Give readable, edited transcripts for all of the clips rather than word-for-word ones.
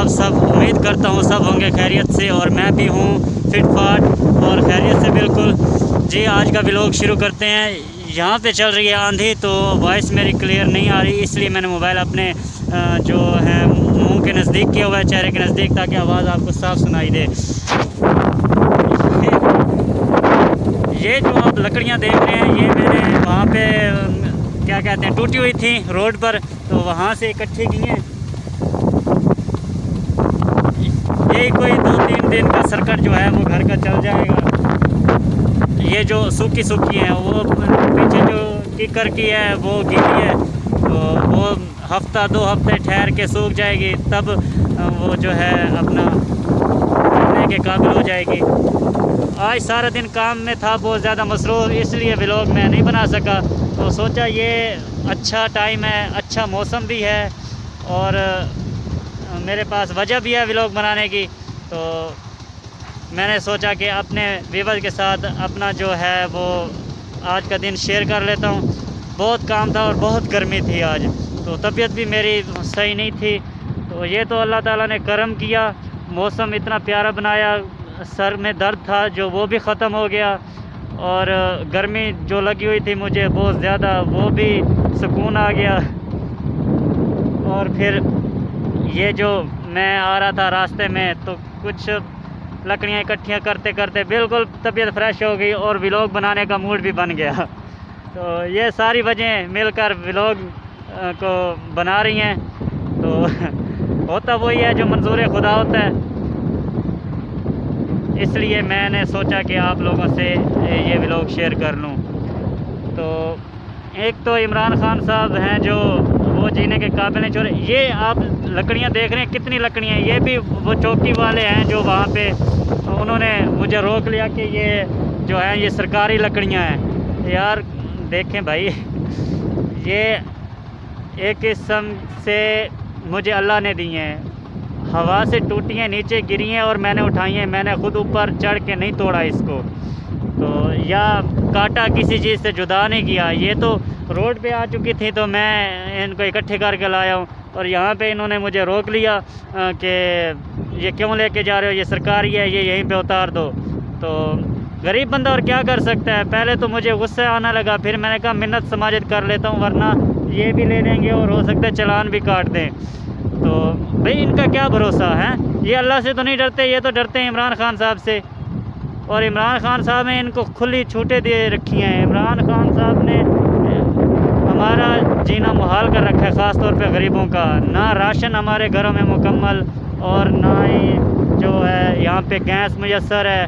आप सब? उम्मीद करता हूँ सब होंगे खैरियत से, और मैं भी हूँ फिट फाट और खैरियत से बिल्कुल। जी, आज का व्लॉग शुरू करते हैं। यहाँ पे चल रही है आंधी, तो वॉइस मेरी क्लियर नहीं आ रही, इसलिए मैंने मोबाइल अपने जो है मुंह के नज़दीक किया हुआ है, चेहरे के नज़दीक, ताकि आवाज़ आपको साफ सुनाई दे। ये जो आप लकड़ियाँ देख रहे हैं, ये मैंने वहाँ पे क्या कहते हैं, टूटी हुई थी रोड पर, तो वहाँ से इकट्ठी की हैं। यही कोई 2-3 दिन का सर्कट जो है वो घर का चल जाएगा। ये जो सूखी सूखी हैं, वो पीछे जो कीकर की है वो गीली है, तो वो हफ्ता 2 हफ्ते ठहर के सूख जाएगी, तब वो जो है अपना करने के काबिल हो जाएगी। आज सारा दिन काम में था, बहुत ज़्यादा मसरूफ़, इसलिए व्लॉग मैं नहीं बना सका। तो सोचा ये अच्छा टाइम है, अच्छा मौसम भी है, और मेरे पास वजह भी है व्लॉग बनाने की, तो मैंने सोचा कि अपने व्यूअर्स के साथ अपना जो है वो आज का दिन शेयर कर लेता हूँ। बहुत काम था और बहुत गर्मी थी आज, तो तबीयत भी मेरी सही नहीं थी। तो ये तो अल्लाह ताला ने करम किया, मौसम इतना प्यारा बनाया, सर में दर्द था जो वो भी ख़त्म हो गया, और गर्मी जो लगी हुई थी मुझे बहुत ज़्यादा, वो भी सुकून आ गया। और फिर ये जो मैं आ रहा था रास्ते में, तो कुछ लकड़ियाँ इकट्ठियाँ करते करते बिल्कुल तबीयत फ्रेश हो गई और व्लॉग बनाने का मूड भी बन गया। तो ये सारी वजह मिलकर व्लॉग को बना रही हैं। तो होता वही है जो मंजूर खुदा होता है, इसलिए मैंने सोचा कि आप लोगों से ये व्लॉग शेयर कर लूँ। तो एक तो इमरान खान साहब हैं जो वो जीने के काबिल नहीं छोड़े। ये आप लकड़ियाँ देख रहे हैं, कितनी लकड़ियाँ, ये भी वो चौकी वाले हैं जो वहाँ पे उन्होंने मुझे रोक लिया कि ये जो है ये सरकारी लकड़ियाँ हैं। यार देखें भाई, ये एक किस्म से मुझे अल्लाह ने दी हैं, हवा से टूटी हैं, नीचे गिरी हैं और मैंने उठाई हैं। मैंने ख़ुद ऊपर चढ़ के नहीं तोड़ा इसको, तो या काटा किसी चीज़ से जुदा नहीं किया। ये तो रोड पे आ चुकी थी, तो मैं इनको इकट्ठे करके लाया हूँ, और यहाँ पे इन्होंने मुझे रोक लिया कि ये क्यों लेके जा रहे हो, ये सरकारी है, ये यहीं पे उतार दो। तो गरीब बंदा और क्या कर सकता है। पहले तो मुझे गुस्सा आने लगा, फिर मैंने कहा मिन्नत समाजत कर लेता हूँ, वरना ये भी ले लेंगे और हो सकता है चालान भी काट दें। तो भाई इनका क्या भरोसा है, ये अल्लाह से तो नहीं डरते, ये तो डरते हैं इमरान खान साहब से। और इमरान खान साहब ने इनको खुली छूटें दे रखी हैं। इमरान खान साहब ने हमारा जीना मुहाल कर रखा है, ख़ास तौर पे गरीबों का। ना राशन हमारे घरों में मुकम्मल, और ना ही जो है यहाँ पे गैस मुयस्सर है।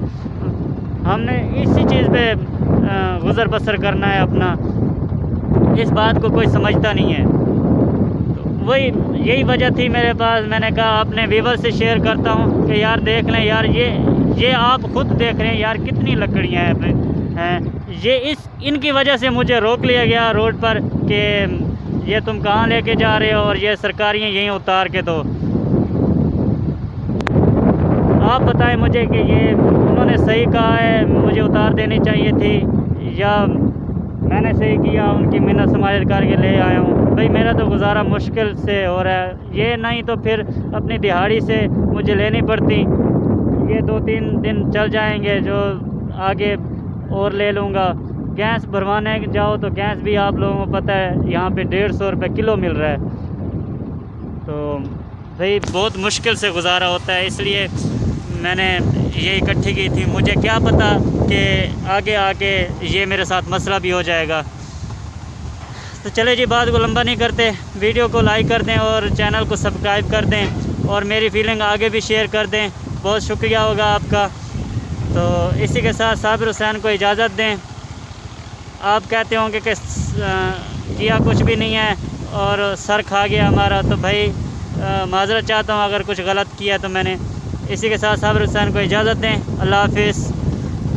हमने इसी चीज़ पे गुज़र बसर करना है अपना, इस बात को कोई समझता नहीं है। तो वही यही वजह थी मेरे पास, मैंने कहा अपने व्यूअर्स से शेयर करता हूँ कि यार देख लें यार, ये आप खुद देख रहे हैं यार कितनी लकड़ियाँ हैं। ये इनकी वजह से मुझे रोक लिया गया रोड पर कि ये तुम कहाँ लेके जा रहे हो, और ये सरकारी हैं, यहीं उतार के दो। आप बताएं मुझे कि ये उन्होंने सही कहा है, मुझे उतार देनी चाहिए थी, या मैंने सही किया, उनकी मिन्नत समाजत करके ले आया हूँ। भाई मेरा तो गुजारा मुश्किल से हो रहा है, ये नहीं तो फिर अपनी दिहाड़ी से मुझे लेनी पड़ती। ये 2-3 दिन चल जाएंगे, जो आगे और ले लूँगा। गैस भरवाने जाओ तो गैस भी आप लोगों को पता है यहाँ पे 150 रुपये किलो मिल रहा है। तो भाई बहुत मुश्किल से गुजारा होता है, इसलिए मैंने ये इकट्ठी की थी। मुझे क्या पता कि आगे आके ये मेरे साथ मसला भी हो जाएगा। तो चले जी, बात को लंबा नहीं करते, वीडियो को लाइक कर दें और चैनल को सब्सक्राइब कर दें, और मेरी फीलिंग आगे भी शेयर कर दें, बहुत शुक्रिया होगा आपका। तो इसी के साथ साबिर हुसैन को इजाज़त दें। आप कहते होंगे कि किया कुछ भी नहीं है और सर खा गया हमारा, तो भाई माज़रत चाहता हूँ अगर कुछ गलत किया तो मैंने। इसी के साथ साबिर हुसैन को इजाज़त दें। अल्लाह हाफ़िज़।